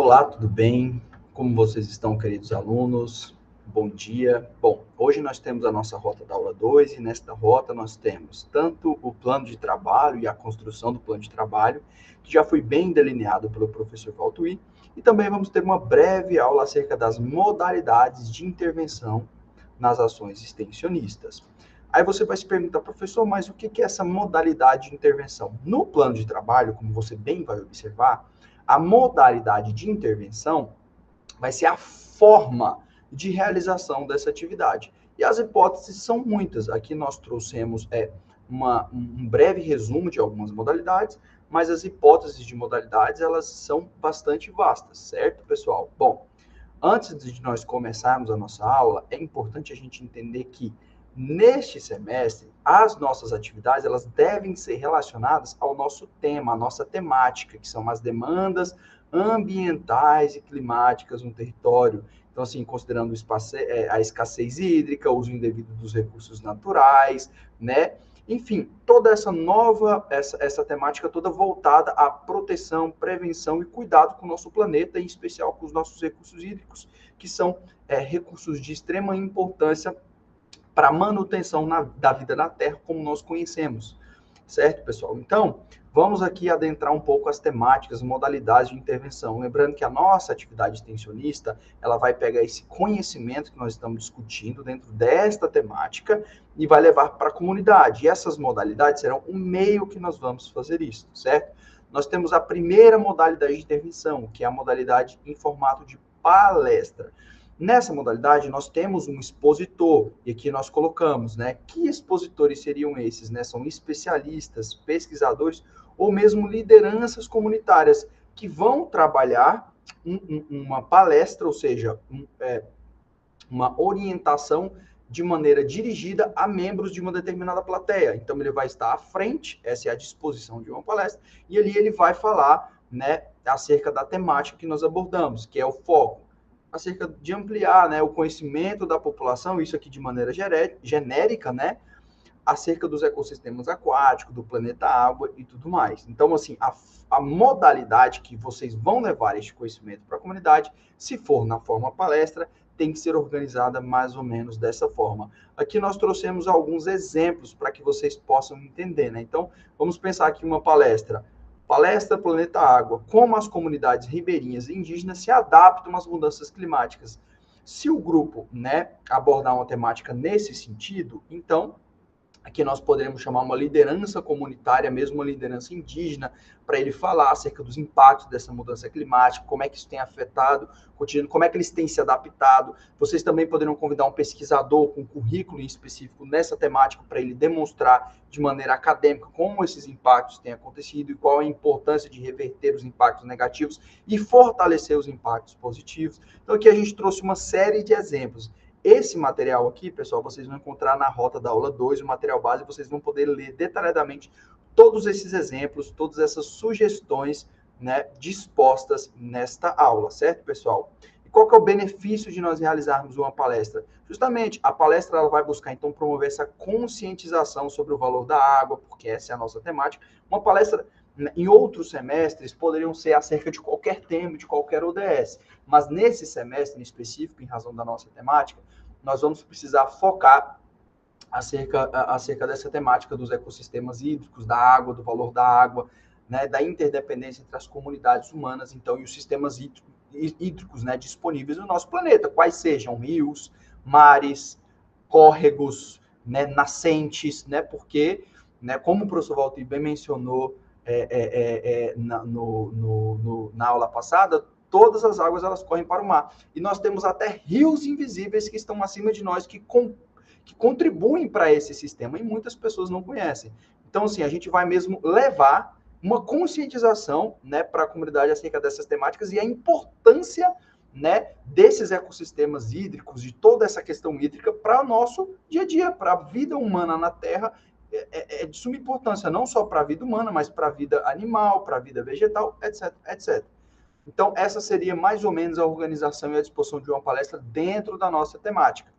Olá, tudo bem? Como vocês estão, queridos alunos? Bom dia. Bom, hoje nós temos a nossa rota da aula 2 e nesta rota nós temos tanto o plano de trabalho e a construção do plano de trabalho, que já foi bem delineado pelo professor Valtuí, e também vamos ter uma breve aula acerca das modalidades de intervenção nas ações extensionistas. Aí você vai se perguntar, professor, mas o que é essa modalidade de intervenção? No plano de trabalho, como você bem vai observar, a modalidade de intervenção vai ser a forma de realização dessa atividade. E as hipóteses são muitas. Aqui nós trouxemos um breve resumo de algumas modalidades, mas as hipóteses de modalidades, elas são bastante vastas, certo, pessoal? Bom, antes de nós começarmos a nossa aula, é importante a gente entender que neste semestre, as nossas atividades, elas devem ser relacionadas ao nosso tema, à nossa temática, que são as demandas ambientais e climáticas no território. Então, assim, considerando a escassez hídrica, o uso indevido dos recursos naturais, né? Enfim, toda essa temática toda voltada à proteção, prevenção e cuidado com o nosso planeta, em especial com os nossos recursos hídricos, que são recursos de extrema importância para a manutenção da vida na Terra como nós conhecemos. Certo, pessoal? Então, vamos aqui adentrar um pouco as temáticas, modalidades de intervenção. Lembrando que a nossa atividade extensionista, ela vai pegar esse conhecimento que nós estamos discutindo dentro desta temática e vai levar para a comunidade. E essas modalidades serão o meio que nós vamos fazer isso, certo? Nós temos a primeira modalidade de intervenção, que é a modalidade em formato de palestra. Nessa modalidade, nós temos um expositor, e aqui nós colocamos, né? Que expositores seriam esses, né? São especialistas, pesquisadores, ou mesmo lideranças comunitárias, que vão trabalhar uma palestra, ou seja, uma orientação de maneira dirigida a membros de uma determinada plateia. Então, ele vai estar à frente, essa é a disposição de uma palestra, e ali ele vai falar, né, acerca da temática que nós abordamos, que é o foco, acerca de ampliar, né, o conhecimento da população, isso aqui de maneira genérica, né, acerca dos ecossistemas aquáticos, do planeta água e tudo mais. Então, assim, a modalidade que vocês vão levar este conhecimento para a comunidade, se for na forma palestra, tem que ser organizada mais ou menos dessa forma. Aqui nós trouxemos alguns exemplos para que vocês possam entender, né? Então, vamos pensar aqui uma palestra. Palestra Planeta Água, como as comunidades ribeirinhas e indígenas se adaptam às mudanças climáticas. Se o grupo, né, abordar uma temática nesse sentido, então aqui nós poderíamos chamar uma liderança comunitária, mesmo uma liderança indígena, para ele falar acerca dos impactos dessa mudança climática, como é que isso tem afetado o cotidiano, como é que eles têm se adaptado. Vocês também poderiam convidar um pesquisador com um currículo em específico nessa temática para ele demonstrar de maneira acadêmica como esses impactos têm acontecido e qual a importância de reverter os impactos negativos e fortalecer os impactos positivos. Então aqui a gente trouxe uma série de exemplos. Esse material aqui, pessoal, vocês vão encontrar na rota da aula 2, o material base, vocês vão poder ler detalhadamente todos esses exemplos, todas essas sugestões, né, dispostas nesta aula, certo, pessoal? E qual que é o benefício de nós realizarmos uma palestra? Justamente, a palestra ela vai buscar, então, promover essa conscientização sobre o valor da água, porque essa é a nossa temática. Uma palestra em outros semestres poderiam ser acerca de qualquer tema, de qualquer ODS, mas nesse semestre em específico, em razão da nossa temática, nós vamos precisar focar acerca dessa temática dos ecossistemas hídricos, da água, do valor da água, né, da interdependência entre as comunidades humanas, então, e os sistemas hídricos, né, disponíveis no nosso planeta, quais sejam rios, mares, córregos, né, nascentes, né, porque, né, como o professor Valtir bem mencionou na aula passada, todas as águas elas correm para o mar. E nós temos até rios invisíveis que estão acima de nós, que contribuem para esse sistema, e muitas pessoas não conhecem. Então, assim, a gente vai mesmo levar uma conscientização, né, para a comunidade acerca dessas temáticas e a importância, né, desses ecossistemas hídricos, de toda essa questão hídrica para o nosso dia a dia, para a vida humana na Terra. É de suma importância, não só para a vida humana, mas para a vida animal, para a vida vegetal, etc, etc. Então, essa seria mais ou menos a organização e a disposição de uma palestra dentro da nossa temática.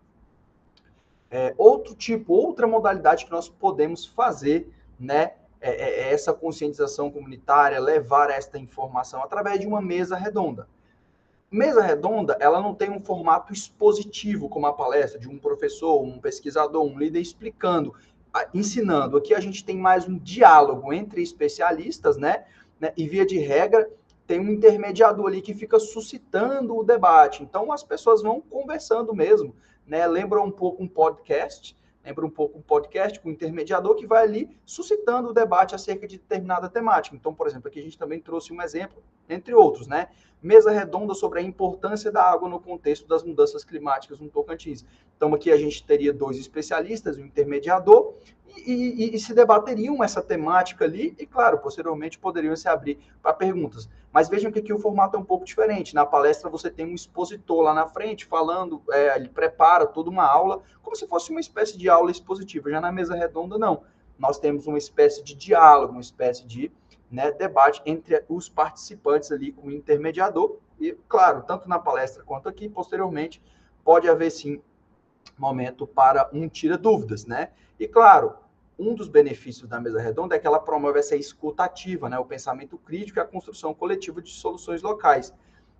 Outra modalidade que nós podemos fazer, né, essa conscientização comunitária, levar esta informação através de uma mesa redonda. Mesa redonda, ela não tem um formato expositivo, como a palestra de um professor, um pesquisador, um líder explicando, ensinando. Aqui a gente tem mais um diálogo entre especialistas, né? E via de regra, tem um intermediador ali que fica suscitando o debate. Então, as pessoas vão conversando mesmo, né? Lembra um pouco um podcast, com um intermediador que vai ali suscitando o debate acerca de determinada temática. Então, por exemplo, aqui a gente também trouxe um exemplo, entre outros, né? Mesa redonda sobre a importância da água no contexto das mudanças climáticas no Tocantins. Então, aqui a gente teria 2 especialistas, um intermediador, e se debateriam essa temática ali, e, claro, posteriormente poderiam se abrir para perguntas. Mas vejam que aqui o formato é um pouco diferente. Na palestra você tem um expositor lá na frente falando, ele prepara toda uma aula, como se fosse uma espécie de aula expositiva. Já na mesa redonda, não. Nós temos uma espécie de diálogo, uma espécie de, né, debate entre os participantes ali com o intermediador. E, claro, tanto na palestra quanto aqui, posteriormente, pode haver, sim, momento para um tira dúvidas, né? E, claro, um dos benefícios da mesa redonda é que ela promove essa escuta ativa, né? O pensamento crítico e a construção coletiva de soluções locais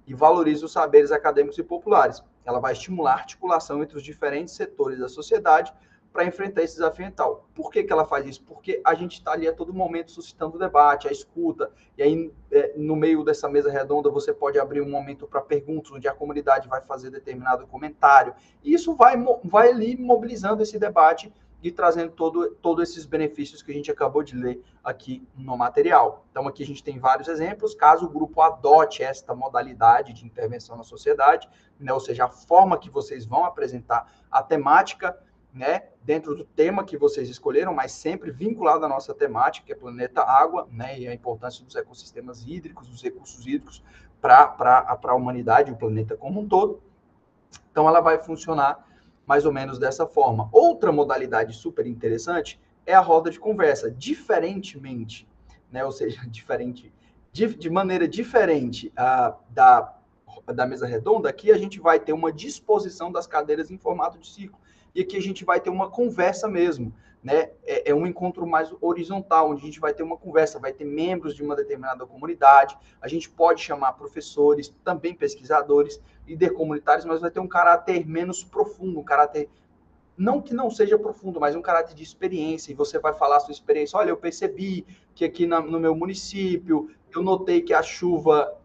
e valoriza os saberes acadêmicos e populares. Ela vai estimular a articulação entre os diferentes setores da sociedade para enfrentar esse desafio ambiental. Por que ela faz isso? Porque a gente está ali a todo momento suscitando o debate, a escuta, e aí no meio dessa mesa redonda você pode abrir um momento para perguntas, onde a comunidade vai fazer determinado comentário, e isso vai ali mobilizando esse debate e trazendo todos esses benefícios que a gente acabou de ler aqui no material. Então, aqui a gente tem vários exemplos, caso o grupo adote esta modalidade de intervenção na sociedade, né, ou seja, a forma que vocês vão apresentar a temática, né, dentro do tema que vocês escolheram, mas sempre vinculado à nossa temática, que é planeta água, né, e a importância dos ecossistemas hídricos, dos recursos hídricos para a humanidade, o planeta como um todo. Então, ela vai funcionar mais ou menos dessa forma. Outra modalidade super interessante é a roda de conversa, diferentemente, né, ou seja, de maneira diferente da mesa redonda, aqui a gente vai ter uma disposição das cadeiras em formato de círculo. E aqui a gente vai ter uma conversa mesmo, né? É um encontro mais horizontal, onde a gente vai ter uma conversa, vai ter membros de uma determinada comunidade, a gente pode chamar professores, também pesquisadores, líderes comunitários, mas vai ter um caráter menos profundo, um caráter, não que não seja profundo, mas um caráter de experiência, e você vai falar a sua experiência. Olha, eu percebi que aqui no meu município, eu notei que a chuva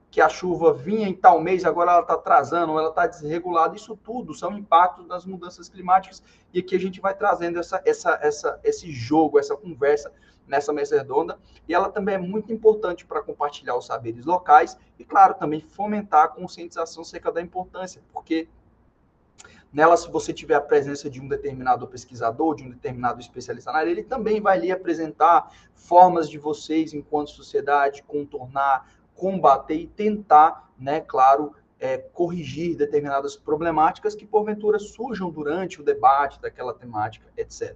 vinha em tal mês, agora ela está atrasando, ela está desregulada. Isso tudo são impactos das mudanças climáticas, e aqui a gente vai trazendo esse jogo, essa conversa nessa mesa redonda, e ela também é muito importante para compartilhar os saberes locais e, claro, também fomentar a conscientização acerca da importância, porque nela, se você tiver a presença de um determinado pesquisador, de um determinado especialista na área, ele também vai lhe apresentar formas de vocês, enquanto sociedade, contornar, combater e tentar, né, claro, corrigir determinadas problemáticas que, porventura, surjam durante o debate daquela temática, etc.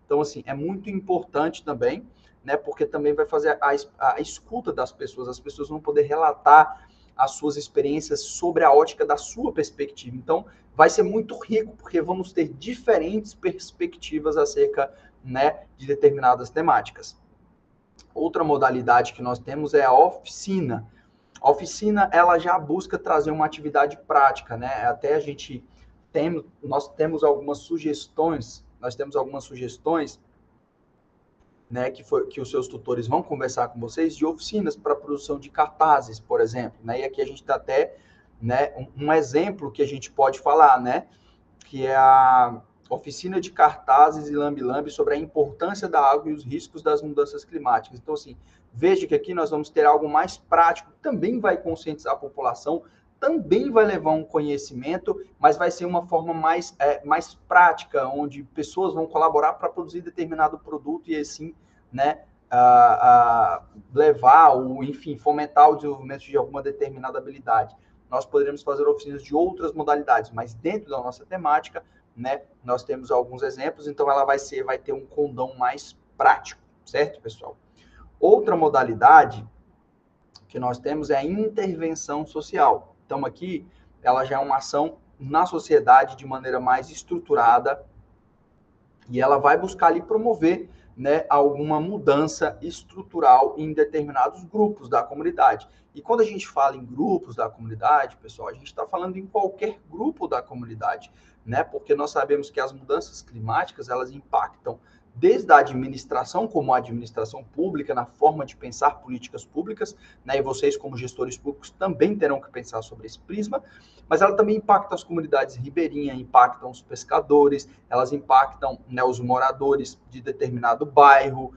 Então, assim, é muito importante também, né, porque também vai fazer a escuta das pessoas, as pessoas vão poder relatar as suas experiências sobre a ótica da sua perspectiva. Então, vai ser muito rico, porque vamos ter diferentes perspectivas acerca, né, de determinadas temáticas. Outra modalidade que nós temos é a oficina. A oficina, ela já busca trazer uma atividade prática, né? Até nós temos algumas sugestões, né, que os seus tutores vão conversar com vocês, de oficinas para produção de cartazes, por exemplo, né? E aqui a gente está até, né, um exemplo que a gente pode falar, né, que é a oficina de cartazes e lambe-lambe sobre a importância da água e os riscos das mudanças climáticas. Então, assim, veja que aqui nós vamos ter algo mais prático, também vai conscientizar a população, também vai levar um conhecimento, mas vai ser uma forma mais prática, onde pessoas vão colaborar para produzir determinado produto e assim, né, levar ou, enfim, fomentar o desenvolvimento de alguma determinada habilidade. Nós poderíamos fazer oficinas de outras modalidades, mas dentro da nossa temática, né, nós temos alguns exemplos, então ela vai ter um condão mais prático, certo, pessoal? Outra modalidade que nós temos é a intervenção social. Então, aqui, ela já é uma ação na sociedade de maneira mais estruturada, e ela vai buscar ali promover, né, alguma mudança estrutural em determinados grupos da comunidade. E quando a gente fala em grupos da comunidade, pessoal, a gente está falando em qualquer grupo da comunidade, né? Porque nós sabemos que as mudanças climáticas, elas impactam desde a administração, como a administração pública, na forma de pensar políticas públicas, né? E vocês, como gestores públicos, também terão que pensar sobre esse prisma, mas ela também impacta as comunidades ribeirinhas, impactam os pescadores, elas impactam, né, os moradores de determinado bairro,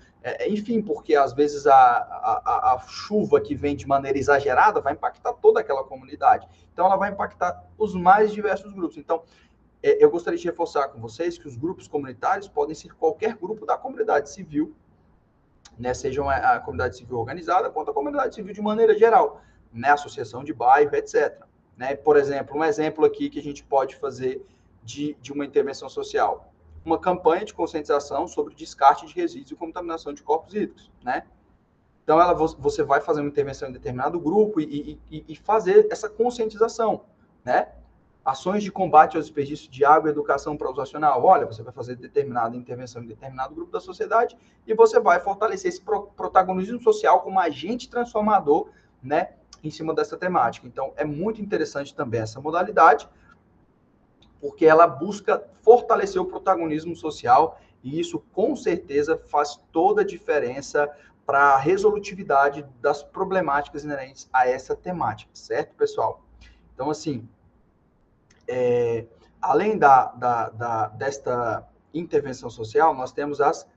enfim, porque às vezes a chuva que vem de maneira exagerada vai impactar toda aquela comunidade. Então, ela vai impactar os mais diversos grupos. Então, eu gostaria de reforçar com vocês que os grupos comunitários podem ser qualquer grupo da comunidade civil, né, sejam a comunidade civil organizada, quanto a comunidade civil de maneira geral, né, associação de bairro, etc. Né? Por exemplo, um exemplo aqui que a gente pode fazer de uma intervenção social, uma campanha de conscientização sobre descarte de resíduos e contaminação de corpos hídricos, né? Então, você vai fazer uma intervenção em determinado grupo e fazer essa conscientização, né? Ações de combate aos desperdícios de água e educação para uso racional. Olha, você vai fazer determinada intervenção em determinado grupo da sociedade e você vai fortalecer esse protagonismo social como agente transformador, né, em cima dessa temática. Então, é muito interessante também essa modalidade, porque ela busca fortalecer o protagonismo social e isso, com certeza, faz toda a diferença para a resolutividade das problemáticas inerentes a essa temática, certo, pessoal? Então, assim, além desta intervenção social, nós temos as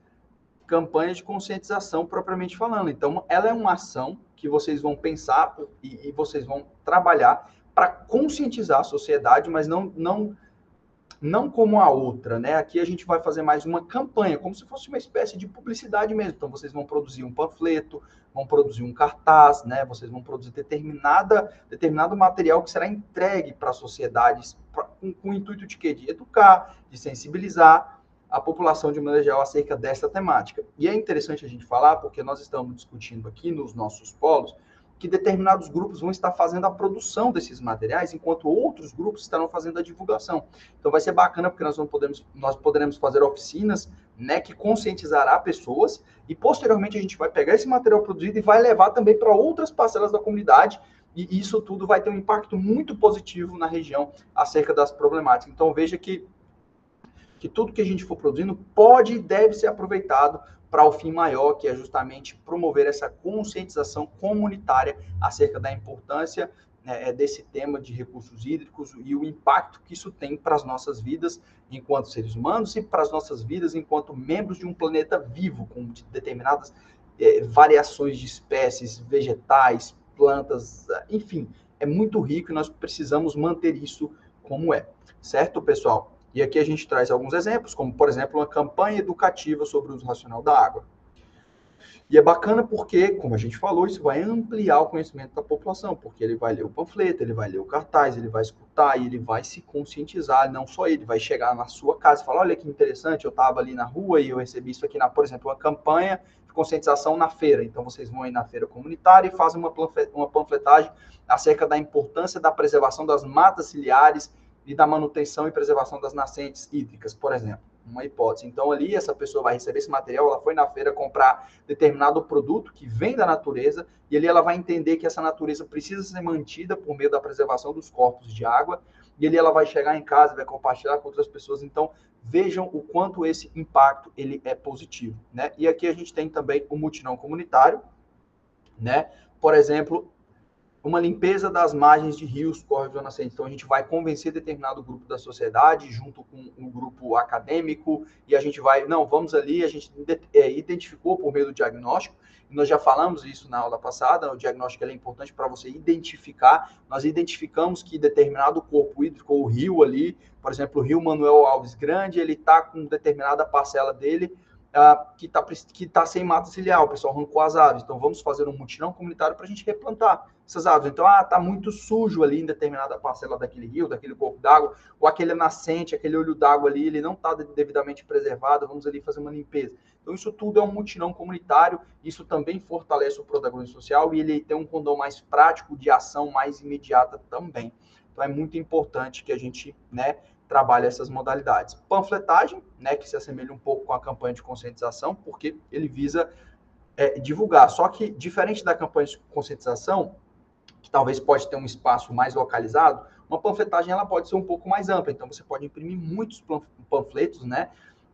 campanhas de conscientização propriamente falando. Então, ela é uma ação que vocês vão pensar e vocês vão trabalhar para conscientizar a sociedade, mas não como a outra, né? Aqui a gente vai fazer mais uma campanha, como se fosse uma espécie de publicidade mesmo. Então, vocês vão produzir um panfleto, vão produzir um cartaz, né? Vocês vão produzir determinado material que será entregue para a sociedade com o intuito de quê? De educar, de sensibilizar a população de maneira geral acerca dessa temática. E é interessante a gente falar, porque nós estamos discutindo aqui nos nossos polos, que determinados grupos vão estar fazendo a produção desses materiais, enquanto outros grupos estarão fazendo a divulgação. Então vai ser bacana, porque nós poderemos fazer oficinas, né, que conscientizará pessoas, e posteriormente a gente vai pegar esse material produzido e vai levar também para outras parcelas da comunidade, e isso tudo vai ter um impacto muito positivo na região acerca das problemáticas. Então veja que tudo que a gente for produzindo pode e deve ser aproveitado para o fim maior, que é justamente promover essa conscientização comunitária acerca da importância, né, desse tema de recursos hídricos e o impacto que isso tem para as nossas vidas enquanto seres humanos e para as nossas vidas enquanto membros de um planeta vivo, com determinadas variações de espécies, vegetais, plantas, enfim, é muito rico e nós precisamos manter isso como é. Certo, pessoal? E aqui a gente traz alguns exemplos, como, por exemplo, uma campanha educativa sobre o uso racional da água. E é bacana porque, como a gente falou, isso vai ampliar o conhecimento da população, porque ele vai ler o panfleto, ele vai ler o cartaz, ele vai escutar e ele vai se conscientizar, não só ele, vai chegar na sua casa e falar, olha que interessante, eu estava ali na rua e eu recebi isso aqui, por exemplo, uma campanha de conscientização na feira. Então, vocês vão aí na feira comunitária e fazem uma panfletagem acerca da importância da preservação das matas ciliares e da manutenção e preservação das nascentes hídricas, por exemplo. Uma hipótese. Então, ali, essa pessoa vai receber esse material, ela foi na feira comprar determinado produto que vem da natureza, e ali ela vai entender que essa natureza precisa ser mantida por meio da preservação dos corpos de água, e ali ela vai chegar em casa, vai compartilhar com outras pessoas. Então, vejam o quanto esse impacto ele é positivo, né? E aqui a gente tem também o mutirão comunitário, né? Por exemplo, uma limpeza das margens de rios, córregos ou nascentes. Então, a gente vai convencer determinado grupo da sociedade, junto com um grupo acadêmico, e a gente vai, não, vamos ali, a gente identificou por meio do diagnóstico, e nós já falamos isso na aula passada, o diagnóstico é importante para você identificar, nós identificamos que determinado corpo hídrico, ou rio ali, por exemplo, o rio Manuel Alves Grande, ele está com determinada parcela dele, que tá sem mata ciliar, o pessoal arrancou as árvores. Então, vamos fazer um mutirão comunitário para a gente replantar essas árvores. Então, tá muito sujo ali em determinada parcela daquele rio, daquele corpo d'água, ou aquele nascente, aquele olho d'água ali, ele não está devidamente preservado, vamos ali fazer uma limpeza. Então, isso tudo é um mutirão comunitário, isso também fortalece o protagonismo social e ele tem um condão mais prático de ação mais imediata também. Então, é muito importante que a gente, né, trabalha essas modalidades. Panfletagem, né, que se assemelha um pouco com a campanha de conscientização, porque ele visa divulgar. Só que, diferente da campanha de conscientização, que talvez pode ter um espaço mais localizado, uma panfletagem ela pode ser um pouco mais ampla. Então, você pode imprimir muitos panfletos, né?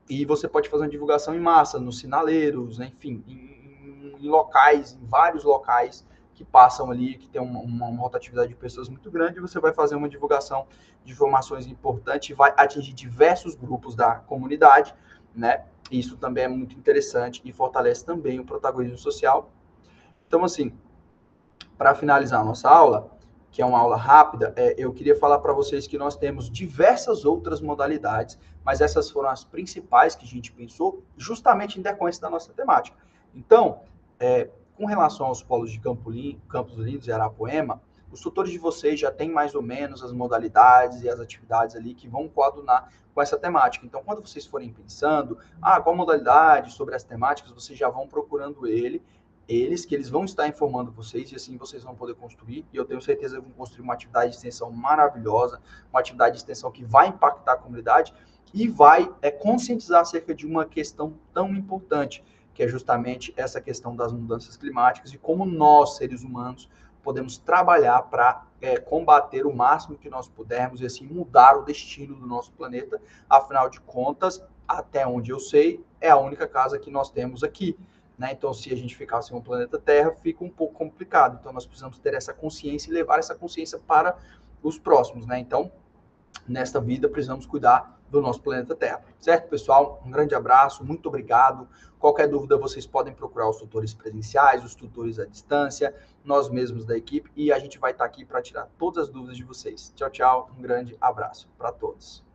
E você pode fazer uma divulgação em massa, nos sinaleiros, né? Enfim, em locais, em vários locais que passam ali, que tem uma rotatividade de pessoas muito grande, você vai fazer uma divulgação de informações importantes e vai atingir diversos grupos da comunidade, né? Isso também é muito interessante e fortalece também o protagonismo social. Então, assim, para finalizar a nossa aula, que é uma aula rápida, eu queria falar para vocês que nós temos diversas outras modalidades, mas essas foram as principais que a gente pensou, justamente em decorrência da nossa temática. Então, com relação aos polos de Campos Lindos e Arapoema, os tutores de vocês já têm mais ou menos as modalidades e as atividades ali que vão coadunar com essa temática. Então, quando vocês forem pensando, qual modalidade sobre as temáticas, vocês já vão procurando que eles vão estar informando vocês e assim vocês vão poder construir, e eu tenho certeza que vão construir uma atividade de extensão maravilhosa, uma atividade de extensão que vai impactar a comunidade e vai conscientizar acerca de uma questão tão importante, que é justamente essa questão das mudanças climáticas e como nós, seres humanos, podemos trabalhar para combater o máximo que nós pudermos e assim mudar o destino do nosso planeta. Afinal de contas, até onde eu sei, é a única casa que nós temos aqui. Né? Então, se a gente ficar sem o planeta Terra, fica um pouco complicado. Então, nós precisamos ter essa consciência e levar essa consciência para os próximos. Né? Então, nesta vida, precisamos cuidar do nosso planeta Terra. Certo, pessoal? Um grande abraço, muito obrigado. Qualquer dúvida, vocês podem procurar os tutores presenciais, os tutores à distância, nós mesmos da equipe, e a gente vai estar aqui para tirar todas as dúvidas de vocês. Tchau, tchau. Um grande abraço para todos.